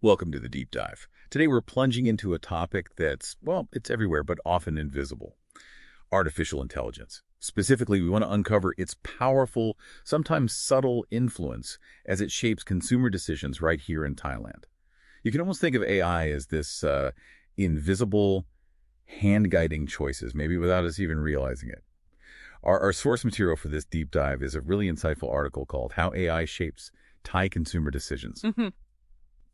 Welcome to the deep dive. Today we're plunging into a topic that's, well, it's everywhere, but often invisible. Artificial intelligence. Specifically, we want to uncover its powerful, sometimes subtle influence as it shapes consumer decisions right here in Thailand. You can almost think of AI as this invisible, hand-guiding choices, maybe without us even realizing it. Our source material for this deep dive is a really insightful article called How AI Shapes Thai Consumer Decisions.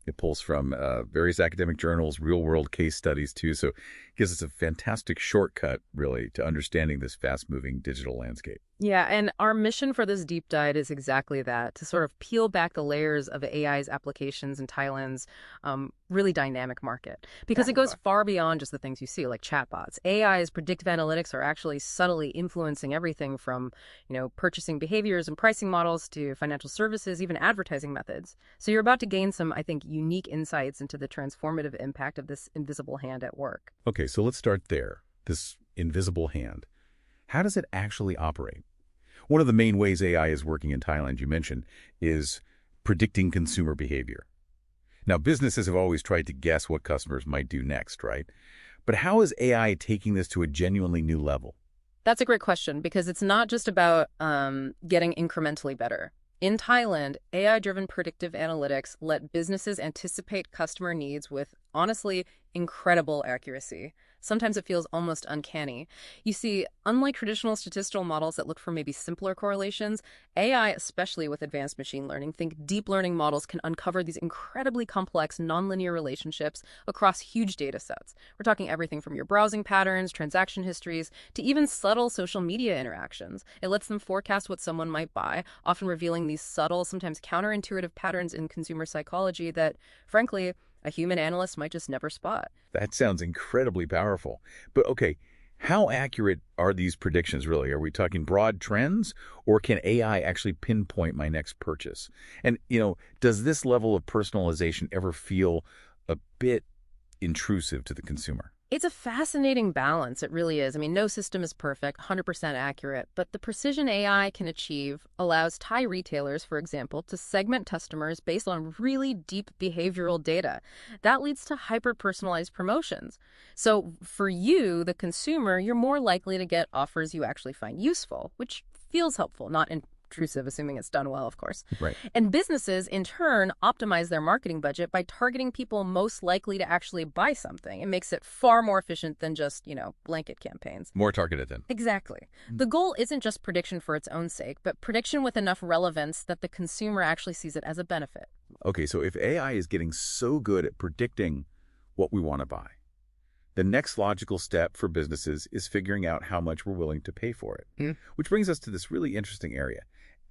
It pulls from various academic journals, real-world case studies, too, so it gives us a fantastic shortcut, really, to understanding this fast-moving digital landscape. Yeah, and our mission for this deep dive is exactly that, to sort of peel back the layers of AI's applications in Thailand's really dynamic market. Because it goes far beyond just the things you see, like chatbots. AI's predictive analytics are actually subtly influencing everything from, purchasing behaviors and pricing models to financial services, even advertising methods. So you're about to gain some, I think, unique insights into the transformative impact of this invisible hand at work. Okay, so let's start there. This invisible hand. How does it actually operate? One of the main ways AI is working in Thailand, you mentioned, is predicting consumer behavior. Now, businesses have always tried to guess what customers might do next, right? But how is AI taking this to a genuinely new level? That's a great question, because it's not just about getting incrementally better. In Thailand, AI-driven predictive analytics let businesses anticipate customer needs with, honestly, incredible accuracy. Sometimes it feels almost uncanny. You see, unlike traditional statistical models that look for maybe simpler correlations, AI, especially with advanced machine learning, think deep learning models can uncover these incredibly complex nonlinear relationships across huge data sets. We're talking everything from your browsing patterns, transaction histories, to even subtle social media interactions. It lets them forecast what someone might buy, often revealing these subtle, sometimes counterintuitive patterns in consumer psychology that, frankly, a human analyst might just never spot. That sounds incredibly powerful. But okay, how accurate are these predictions really? Are we talking broad trends, or can AI actually pinpoint my next purchase? And, does this level of personalization ever feel a bit intrusive to the consumer? It's a fascinating balance. It really is. I mean, no system is perfect, 100% accurate, but the precision AI can achieve allows Thai retailers, for example, to segment customers based on really deep behavioral data. That leads to hyper-personalized promotions. So for you, the consumer, you're more likely to get offers you actually find useful, which feels helpful, not intrusive, assuming it's done well, of course. Right. And businesses, in turn, optimize their marketing budget by targeting people most likely to actually buy something. It makes it far more efficient than just, blanket campaigns. More targeted then. Exactly. The goal isn't just prediction for its own sake, but prediction with enough relevance that the consumer actually sees it as a benefit. Okay, so if AI is getting so good at predicting what we want to buy, the next logical step for businesses is figuring out how much we're willing to pay for it. Which brings us to this really interesting area,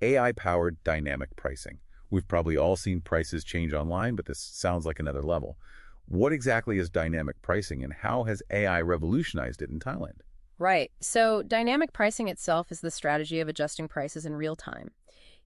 AI-powered dynamic pricing. We've probably all seen prices change online, but this sounds like another level. What exactly is dynamic pricing, and how has AI revolutionized it in Thailand? Right. So dynamic pricing itself is the strategy of adjusting prices in real time.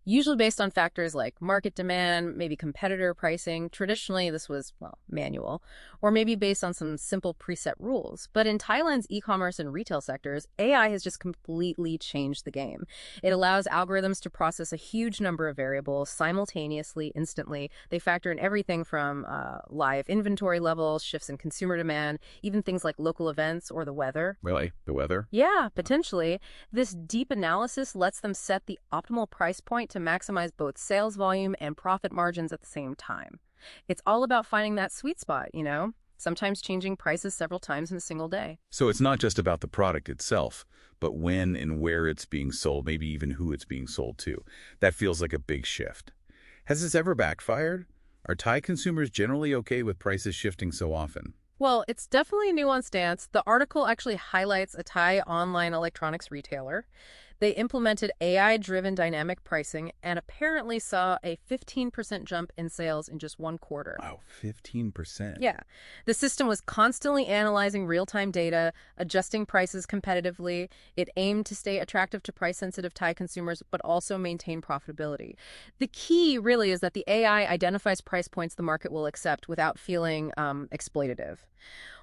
Usually based on factors like market demand, maybe competitor pricing. Traditionally, this was, manual, or maybe based on some simple preset rules. But in Thailand's e-commerce and retail sectors, AI has just completely changed the game. It allows algorithms to process a huge number of variables simultaneously, instantly. They factor in everything from live inventory levels, shifts in consumer demand, even things like local events or the weather. Really? The weather? Yeah, potentially. This deep analysis lets them set the optimal price point to maximize both sales volume and profit margins at the same time. It's all about finding that sweet spot, sometimes changing prices several times in a single day. So it's not just about the product itself, but when and where it's being sold, maybe even who it's being sold to. That feels like a big shift. Has this ever backfired? Are Thai consumers generally okay with prices shifting so often? Well, it's definitely a nuanced dance. The article actually highlights a Thai online electronics retailer. They implemented AI-driven dynamic pricing and apparently saw a 15% jump in sales in just one quarter. Wow, 15%. Yeah. The system was constantly analyzing real-time data, adjusting prices competitively. It aimed to stay attractive to price-sensitive Thai consumers, but also maintain profitability. The key really is that the AI identifies price points the market will accept without feeling exploitative.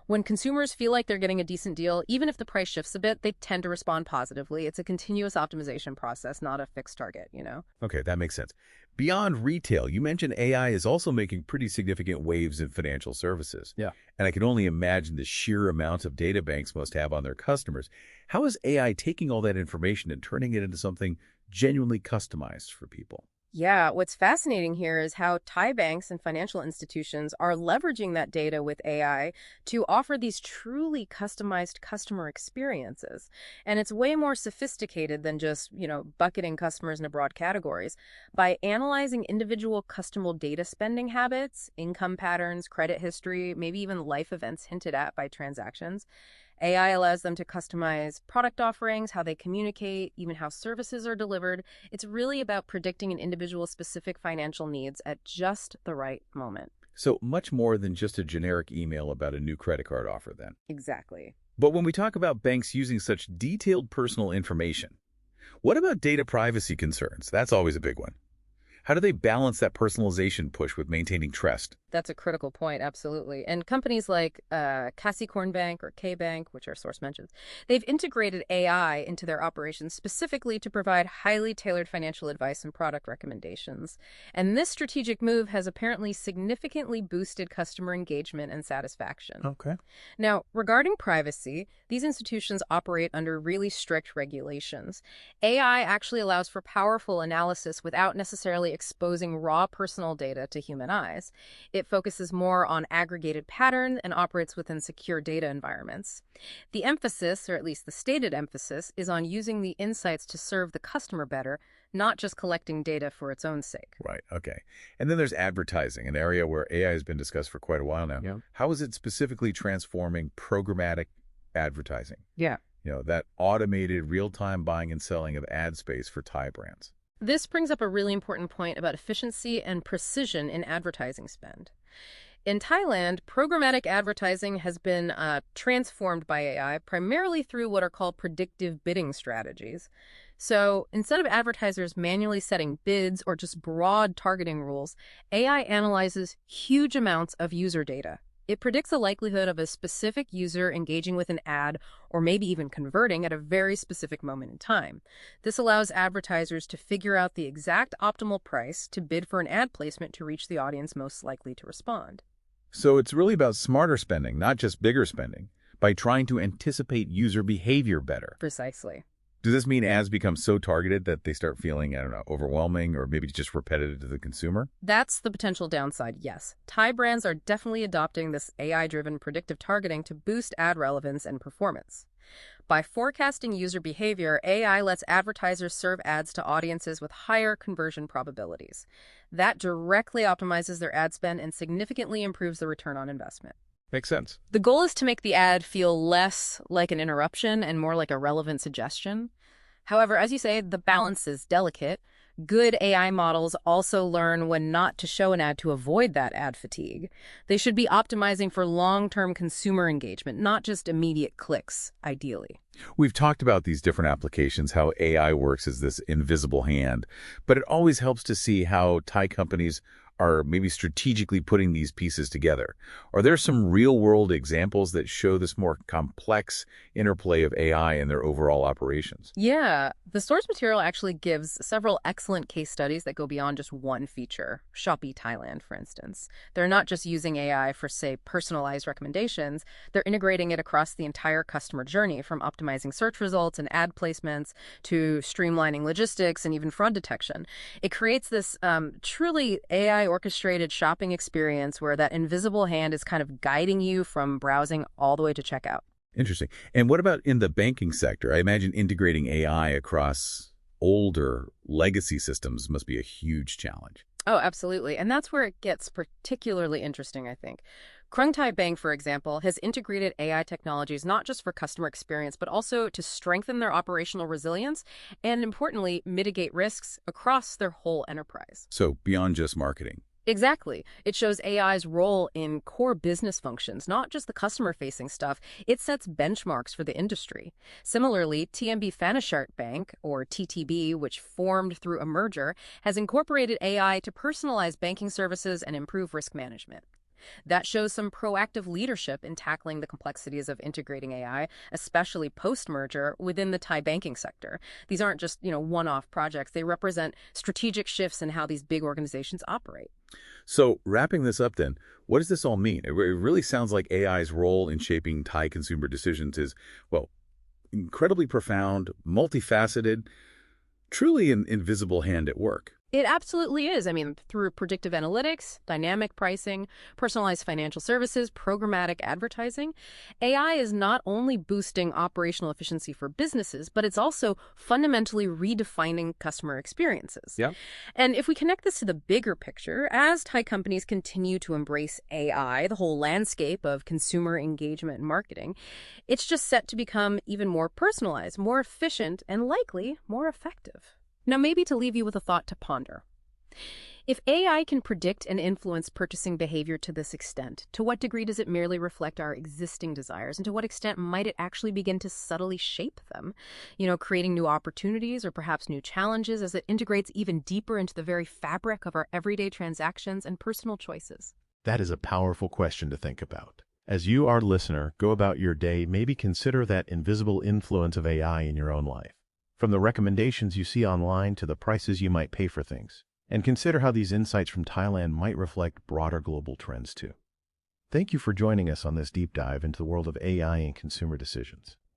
When consumers feel like they're getting a decent deal, even if the price shifts a bit, they tend to respond positively. It's a continuous optimization process, not a fixed target, you know? Okay, that makes sense. Beyond retail, you mentioned AI is also making pretty significant waves in financial services. Yeah. And I can only imagine the sheer amount of data banks must have on their customers. How is AI taking all that information and turning it into something genuinely customized for people? Yeah, what's fascinating here is how Thai banks and financial institutions are leveraging that data with AI to offer these truly customized customer experiences. And it's way more sophisticated than just, bucketing customers into broad categories. By analyzing individual customer data spending habits, income patterns, credit history, maybe even life events hinted at by transactions, AI allows them to customize product offerings, how they communicate, even how services are delivered. It's really about predicting an individual's specific financial needs at just the right moment. So much more than just a generic email about a new credit card offer then. Exactly. But when we talk about banks using such detailed personal information, what about data privacy concerns? That's always a big one. How do they balance that personalization push with maintaining trust? That's a critical point, absolutely. And companies like Corn Bank or K-Bank, which our source mentions, they've integrated AI into their operations specifically to provide highly tailored financial advice and product recommendations. And this strategic move has apparently significantly boosted customer engagement and satisfaction. Okay. Now, regarding privacy, these institutions operate under really strict regulations. AI actually allows for powerful analysis without necessarily exposing raw personal data to human eyes. It focuses more on aggregated patterns and operates within secure data environments. The emphasis, or at least the stated emphasis, is on using the insights to serve the customer better, not just collecting data for its own sake. Right, okay. And then there's advertising, an area where AI has been discussed for quite a while now. Yeah. How is it specifically transforming programmatic advertising? Yeah. That automated real-time buying and selling of ad space for Thai brands. This brings up a really important point about efficiency and precision in advertising spend. In Thailand, programmatic advertising has been transformed by AI primarily through what are called predictive bidding strategies. So instead of advertisers manually setting bids or just broad targeting rules, AI analyzes huge amounts of user data. It predicts the likelihood of a specific user engaging with an ad or maybe even converting at a very specific moment in time. This allows advertisers to figure out the exact optimal price to bid for an ad placement to reach the audience most likely to respond. So it's really about smarter spending, not just bigger spending, by trying to anticipate user behavior better. Precisely. Does this mean ads become so targeted that they start feeling, overwhelming or maybe just repetitive to the consumer? That's the potential downside, yes. Thai brands are definitely adopting this AI-driven predictive targeting to boost ad relevance and performance. By forecasting user behavior, AI lets advertisers serve ads to audiences with higher conversion probabilities. That directly optimizes their ad spend and significantly improves the return on investment. Makes sense. The goal is to make the ad feel less like an interruption and more like a relevant suggestion. However, as you say, the balance is delicate. Good AI models also learn when not to show an ad to avoid that ad fatigue. They should be optimizing for long-term consumer engagement, not just immediate clicks, ideally. We've talked about these different applications, how AI works as this invisible hand, but it always helps to see how Thai companies are maybe strategically putting these pieces together. Are there some real-world examples that show this more complex interplay of AI in their overall operations? Yeah, the source material actually gives several excellent case studies that go beyond just one feature. Shopee Thailand, for instance. They're not just using AI for, say, personalized recommendations. They're integrating it across the entire customer journey, from optimizing search results and ad placements to streamlining logistics and even fraud detection. It creates this truly AI-orchestrated shopping experience where that invisible hand is kind of guiding you from browsing all the way to checkout. Interesting. And what about in the banking sector? I imagine integrating AI across older legacy systems must be a huge challenge. Oh, absolutely. And that's where it gets particularly interesting, I think. Krung Bank, for example, has integrated AI technologies not just for customer experience, but also to strengthen their operational resilience and, importantly, mitigate risks across their whole enterprise. So beyond just marketing. Exactly. It shows AI's role in core business functions, not just the customer-facing stuff. It sets benchmarks for the industry. Similarly, TMB Thanachart Bank, or TTB, which formed through a merger, has incorporated AI to personalize banking services and improve risk management. That shows some proactive leadership in tackling the complexities of integrating AI, especially post-merger within the Thai banking sector. These aren't just, one-off projects. They represent strategic shifts in how these big organizations operate. So wrapping this up then, what does this all mean? It really sounds like AI's role in shaping Thai consumer decisions is, well, incredibly profound, multifaceted, truly an invisible hand at work. It absolutely is. I mean, through predictive analytics, dynamic pricing, personalized financial services, programmatic advertising, AI is not only boosting operational efficiency for businesses, but it's also fundamentally redefining customer experiences. Yeah. And if we connect this to the bigger picture, as Thai companies continue to embrace AI, the whole landscape of consumer engagement and marketing, it's just set to become even more personalized, more efficient, and likely more effective. Now, maybe to leave you with a thought to ponder. If AI can predict and influence purchasing behavior to this extent, to what degree does it merely reflect our existing desires, and to what extent might it actually begin to subtly shape them? Creating new opportunities or perhaps new challenges as it integrates even deeper into the very fabric of our everyday transactions and personal choices. That is a powerful question to think about. As you, our listener, go about your day, maybe consider that invisible influence of AI in your own life. From the recommendations you see online to the prices you might pay for things. And consider how these insights from Thailand might reflect broader global trends too. Thank you for joining us on this deep dive into the world of AI and consumer decisions.